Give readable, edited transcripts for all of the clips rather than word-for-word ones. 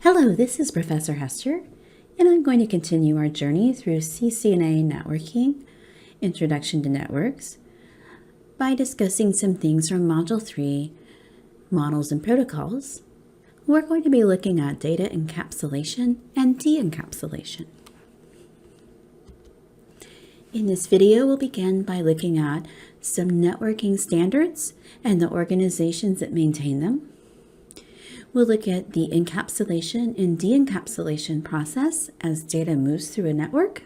Hello, this is Professor Hester, and I'm going to continue our journey through CCNA Networking, Introduction to Networks, by discussing some things from Module 3, Models and Protocols. We're going to be looking at data encapsulation and de-encapsulation. In this video, we'll begin by looking at some networking standards and the organizations that maintain them. We'll look at the encapsulation and de-encapsulation process as data moves through a network.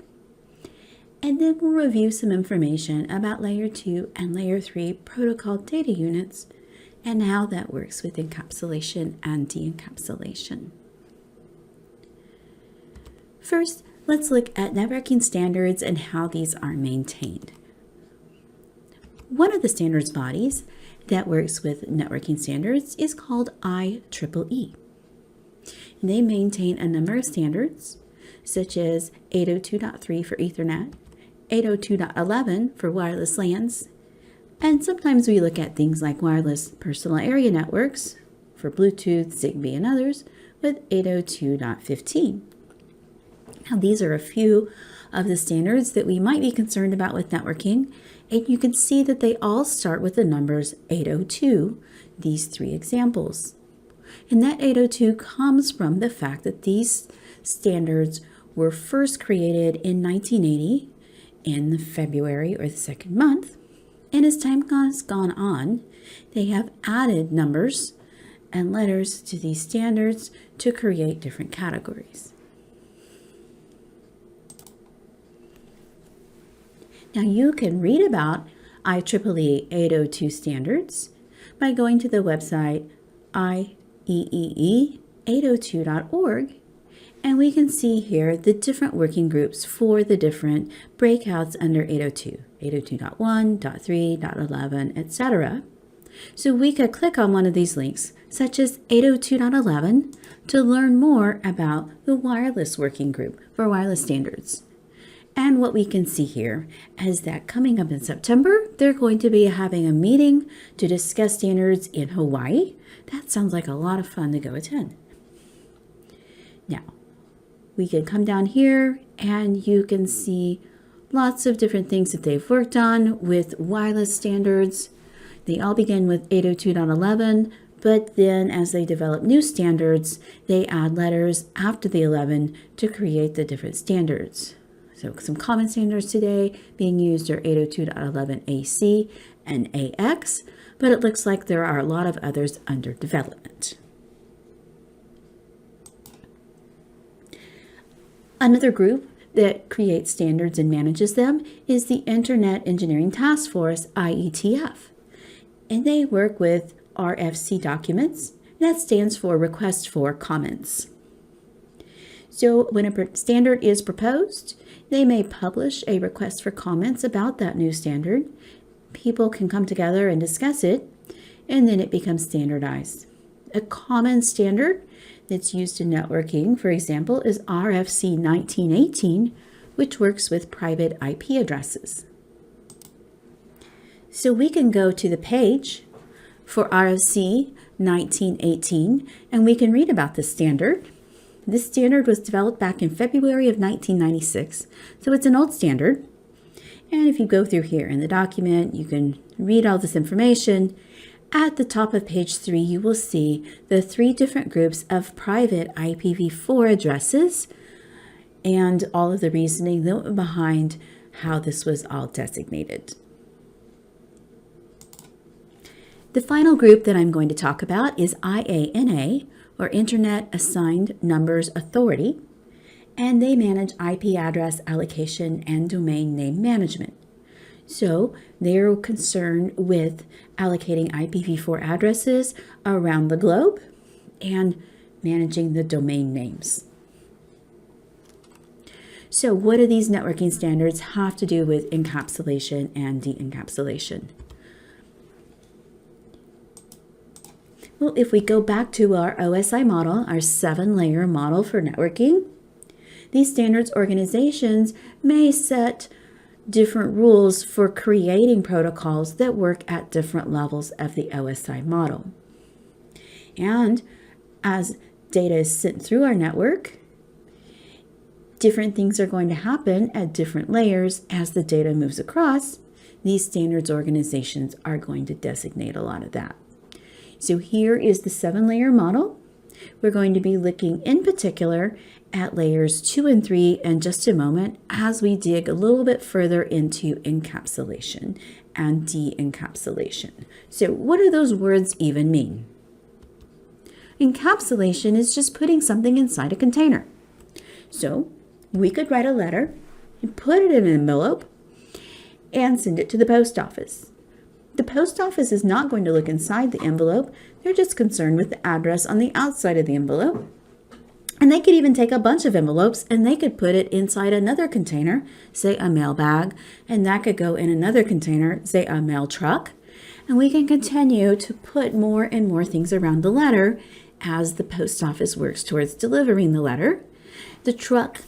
And then we'll review some information about Layer 2 and Layer 3 protocol data units and how that works with encapsulation and de-encapsulation. First, let's look at networking standards and how these are maintained. One of the standards bodies that works with networking standards is called IEEE. And they maintain a number of standards, such as 802.3 for Ethernet, 802.11 for wireless LANs, and sometimes we look at things like wireless personal area networks for Bluetooth, Zigbee, and others with 802.15. Now, these are a few of the standards that we might be concerned about with networking, and you can see that they all start with the numbers 802, these three examples. And that 802 comes from the fact that these standards were first created in 1980 in the February or the second month, and as time has gone on, they have added numbers and letters to these standards to create different categories. Now, you can read about IEEE 802 standards by going to the website ieee802.org, and we can see here the different working groups for the different breakouts under 802, 802.1, .3, .11, etc. So we could click on one of these links, such as 802.11, to learn more about the wireless working group for wireless standards. And what we can see here is that coming up in September, they're going to be having a meeting to discuss standards in Hawaii. That sounds like a lot of fun to go attend. Now, we can come down here and you can see lots of different things that they've worked on with wireless standards. They all begin with 802.11, but then as they develop new standards, they add letters after the 11 to create the different standards. So some common standards today being used are 802.11ac and AX, but it looks like there are a lot of others under development. Another group that creates standards and manages them is the Internet Engineering Task Force, IETF. And they work with RFC documents. That stands for Request for Comments. So when a standard is proposed, they may publish a request for comments about that new standard. People can come together and discuss it, and then it becomes standardized. A common standard that's used in networking, for example, is RFC 1918, which works with private IP addresses. So we can go to the page for RFC 1918, and we can read about this standard. This standard was developed back in February of 1996, so it's an old standard. And if you go through here in the document, you can read all this information. At the top of page 3, you will see the 3 different groups of private IPv4 addresses and all of the reasoning behind how this was all designated. The final group that I'm going to talk about is IANA, or Internet Assigned Numbers Authority, and they manage IP address allocation and domain name management. So they're concerned with allocating IPv4 addresses around the globe and managing the domain names. So what do these networking standards have to do with encapsulation and de-encapsulation? Well, if we go back to our OSI model, our 7-layer model for networking, these standards organizations may set different rules for creating protocols that work at different levels of the OSI model. And as data is sent through our network, different things are going to happen at different layers as the data moves across. These standards organizations are going to designate a lot of that. So here is the 7-layer model. We're going to be looking in particular at layers 2 and 3 in just a moment as we dig a little bit further into encapsulation and de-encapsulation. So what do those words even mean? Encapsulation is just putting something inside a container. So we could write a letter and put it in an envelope and send it to the post office. The post office is not going to look inside the envelope. They're just concerned with the address on the outside of the envelope. And they could even take a bunch of envelopes and they could put it inside another container, say a mail bag, and that could go in another container, say a mail truck. And we can continue to put more and more things around the letter as the post office works towards delivering the letter. The truck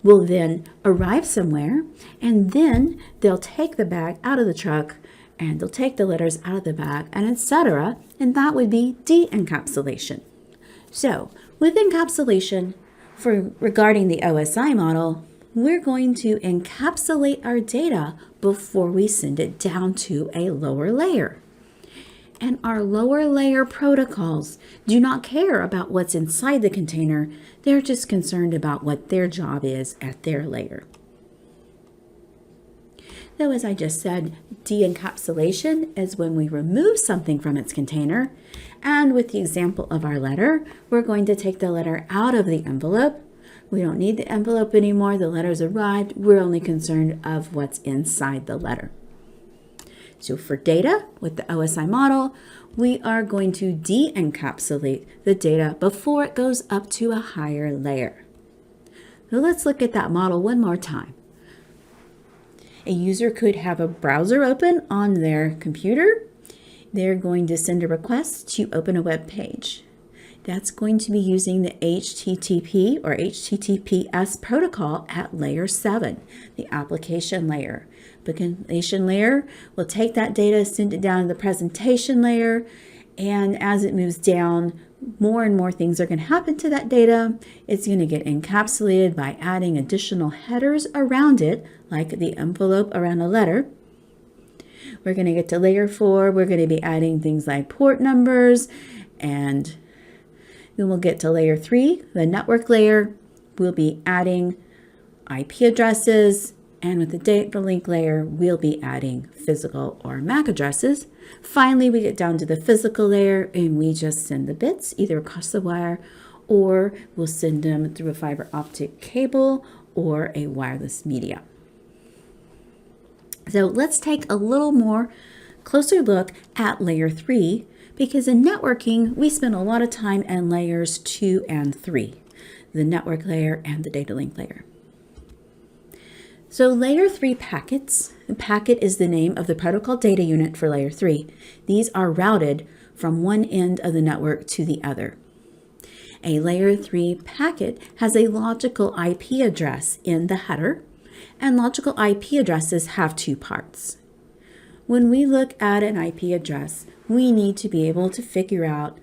will then arrive somewhere, and then they'll take the bag out of the truck, and they'll take the letters out of the bag, and etc. And that would be de-encapsulation. So with encapsulation, regarding the OSI model, we're going to encapsulate our data before we send it down to a lower layer. And our lower layer protocols do not care about what's inside the container. They're just concerned about what their job is at their layer. Though, as I just said, de-encapsulation is when we remove something from its container. And with the example of our letter, we're going to take the letter out of the envelope. We don't need the envelope anymore. The letter's arrived. We're only concerned of what's inside the letter. So for data, with the OSI model, we are going to de-encapsulate the data before it goes up to a higher layer. So let's look at that model one more time. A user could have a browser open on their computer. They're going to send a request to open a web page. That's going to be using the HTTP or HTTPS protocol at layer 7, the application layer. The application layer will take that data, send it down to the presentation layer, and as it moves down, more and more things are going to happen to that data. It's going to get encapsulated by adding additional headers around it, like the envelope around a letter. We're going to get to layer 4. We're going to be adding things like port numbers, and then we'll get to layer 3, the network layer. We'll be adding IP addresses, and with the data link layer, we'll be adding physical or MAC addresses. Finally, we get down to the physical layer, and we just send the bits either across the wire, or we'll send them through a fiber optic cable or a wireless media. So let's take a little more closer look at layer 3, because in networking, we spend a lot of time in layers 2 and 3, the network layer and the data link layer. So layer 3 packets, the packet is the name of the protocol data unit for layer 3. These are routed from one end of the network to the other. A layer 3 packet has a logical IP address in the header, and logical IP addresses have 2 parts. When we look at an IP address, we need to be able to figure out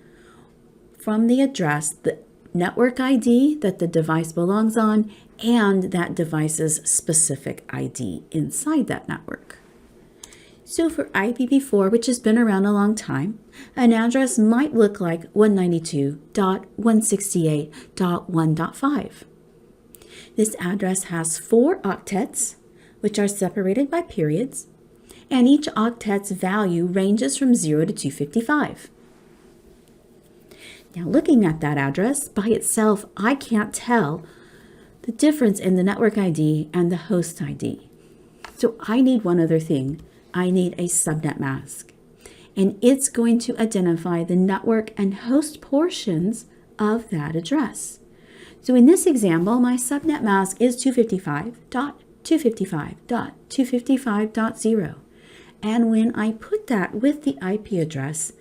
from the address the network ID that the device belongs on and that device's specific ID inside that network. So for IPv4, which has been around a long time, an address might look like 192.168.1.5. This address has 4 octets, which are separated by periods, and each octet's value ranges from 0 to 255. Now, looking at that address by itself, I can't tell the difference in the network ID and the host ID. So I need one other thing. I need a subnet mask, and it's going to identify the network and host portions of that address. So in this example, my subnet mask is 255.255.255.0. And when I put that with the IP address,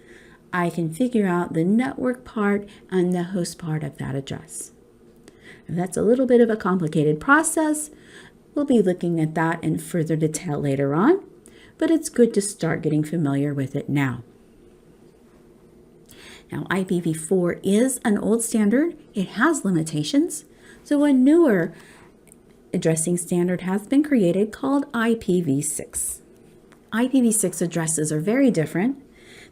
I can figure out the network part and the host part of that address. And that's a little bit of a complicated process. We'll be looking at that in further detail later on, but it's good to start getting familiar with it now. Now, IPv4 is an old standard. It has limitations. So a newer addressing standard has been created called IPv6. IPv6 addresses are very different.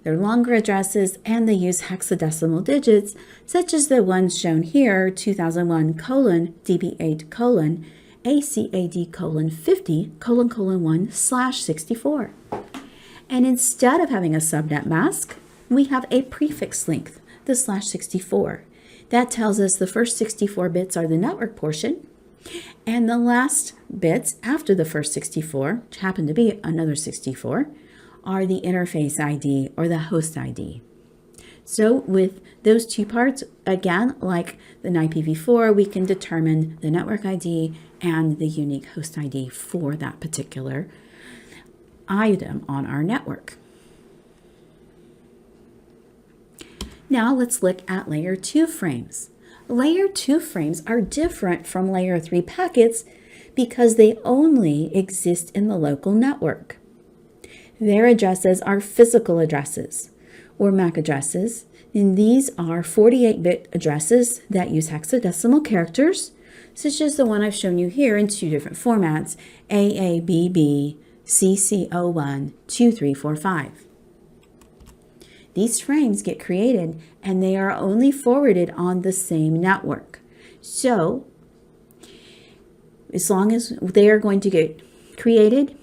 They're longer addresses and they use hexadecimal digits, such as the ones shown here, 2001 DB8 ACAD 50 1/64. And instead of having a subnet mask, we have a prefix length, the /64. That tells us the first 64 bits are the network portion, and the last bits after the first 64, which happen to be another 64, are the interface ID or the host ID. So with those two parts, again, like the IPv4, we can determine the network ID and the unique host ID for that particular item on our network. Now let's look at layer 2 frames. Layer 2 frames are different from layer 3 packets because they only exist in the local network. Their addresses are physical addresses or MAC addresses, and these are 48-bit addresses that use hexadecimal characters, such as the one I've shown you here in two different formats, AABB CC01 2345. These frames get created and they are only forwarded on the same network. So, as long as they are going to get created,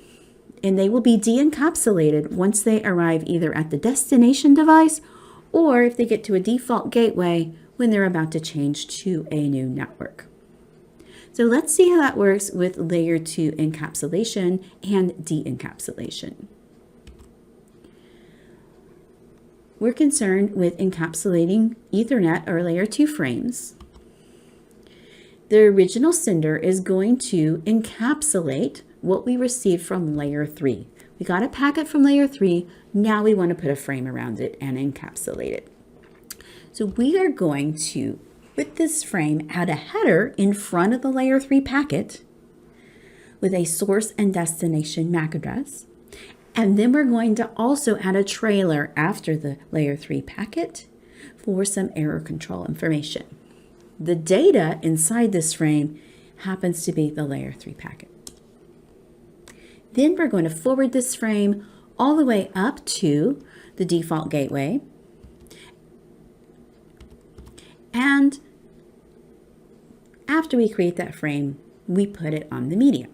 and they will be de-encapsulated once they arrive either at the destination device or if they get to a default gateway when they're about to change to a new network. So let's see how that works with layer 2 encapsulation and de-encapsulation. We're concerned with encapsulating Ethernet or layer 2 frames. The original sender is going to encapsulate what we received from layer 3. We got a packet from layer 3, now we want to put a frame around it and encapsulate it. So we are going to, with this frame, add a header in front of the layer 3 packet with a source and destination MAC address. And then we're going to also add a trailer after the layer 3 packet for some error control information. The data inside this frame happens to be the layer 3 packet. Then we're going to forward this frame all the way up to the default gateway. And after we create that frame, we put it on the medium.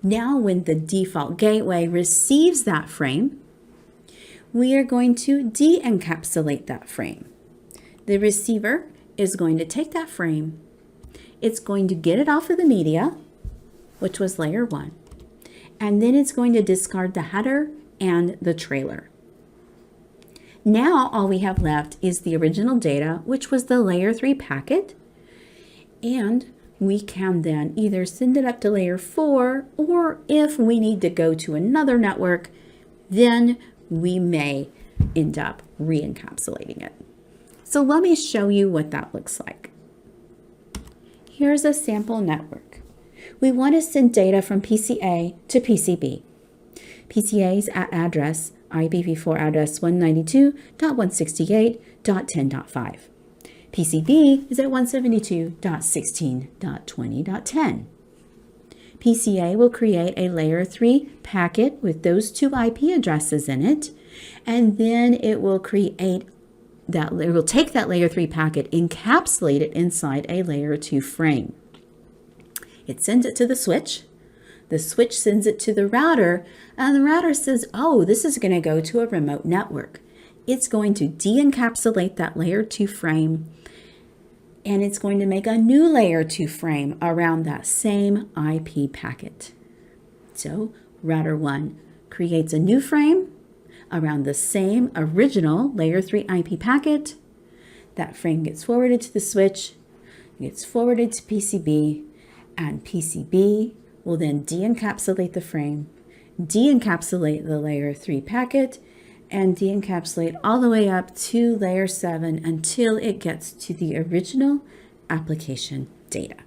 Now when the default gateway receives that frame, we are going to de-encapsulate that frame. The receiver is going to take that frame, it's going to get it off of the media, which was layer 1, and then it's going to discard the header and the trailer. Now all we have left is the original data, which was the layer 3 packet, and we can then either send it up to layer 4, or if we need to go to another network, then we may end up re-encapsulating it. So let me show you what that looks like. Here's a sample network. We want to send data from PCA to PCB. PCA's address, IPv4 address 192.168.10.5. PCB is at 172.16.20.10. PCA will create a layer 3 packet with those two IP addresses in it, and then it will create that, it will take that layer 3 packet, encapsulate it inside a layer 2 frame. It sends it to the switch sends it to the router, and the router says, oh, this is going to go to a remote network. It's going to de-encapsulate that layer 2 frame, and it's going to make a new layer 2 frame around that same IP packet. So router 1 creates a new frame around the same original layer 3 IP packet. That frame gets forwarded to the switch, gets forwarded to PCB, and PCB will then de-encapsulate the frame, de-encapsulate the layer 3 packet, and de-encapsulate all the way up to layer 7 until it gets to the original application data.